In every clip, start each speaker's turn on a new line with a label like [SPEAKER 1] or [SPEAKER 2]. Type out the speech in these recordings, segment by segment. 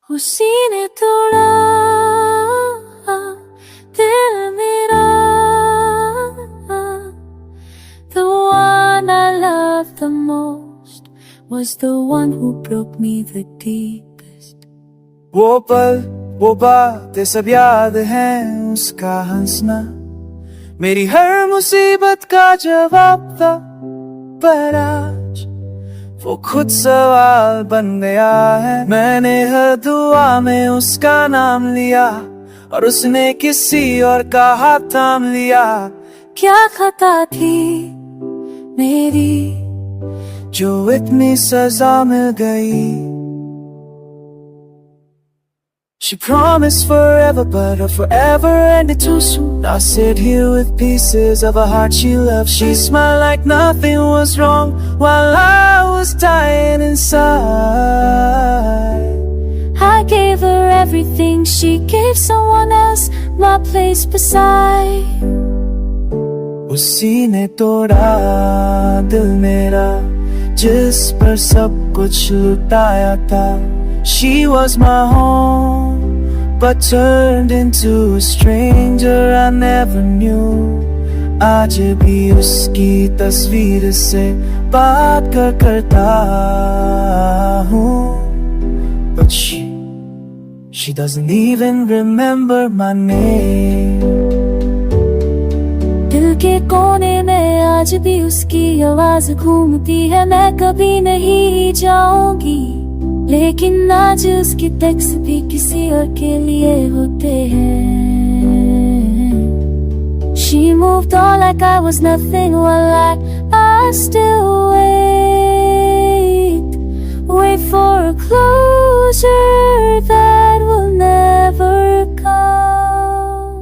[SPEAKER 1] उसी ने तोड़ा दिल मेरा, the one I loved the most was the one who broke me the deepest.
[SPEAKER 2] वो पल वो बातें सब याद हैं, उसका हंसना मेरी हर मुसीबत का जवाब था, पर आज वो खुद सवाल बन गया है। मैंने हर दुआ में उसका नाम लिया और उसने किसी और का हाथ थाम लिया।
[SPEAKER 1] क्या खता थी मेरी
[SPEAKER 2] जो इतनी सजा मिल गई। She promised forever, but her forever ended too soon. I sit here with pieces of a heart she loved. She smiled like nothing was wrong while I was dying inside.
[SPEAKER 1] I gave her everything, she gave someone else my place beside.
[SPEAKER 2] उसी ने तोड़ा दिल मेरा, जिस पर सब कुछ लुटाया था। She was my home, but turned into a stranger I never knew. आज भी उसकी तस्वीर से बात करता हूँ, but she doesn't even remember my name.
[SPEAKER 1] दिल के कोने में आज भी उसकी आवाज घूमती है। मैं कभी नहीं जाऊंगी, लेकिन आज उसकी टेक्स्ट भी किसी और के लिए होते हैं। She moved on like I was nothing, while I still wait for a closure that will never come.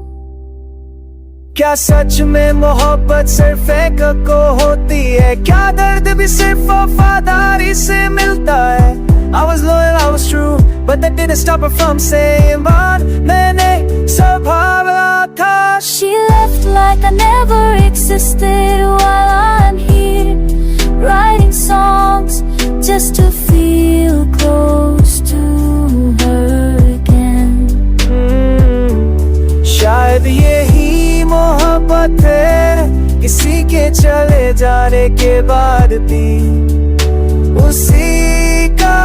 [SPEAKER 2] क्या सच में मोहब्बत सिर्फ एक को होती है? क्या दर्द भी सिर्फ वफादारी से मिलता है? I was loyal, I was true, but that didn't stop her from saying but मैंने संभाला था।
[SPEAKER 1] She left like I never existed, while I'm here writing songs just to feel close to her again.
[SPEAKER 2] शायद यही मोहब्बत है, किसी के चले जाने के बाद भी उसी का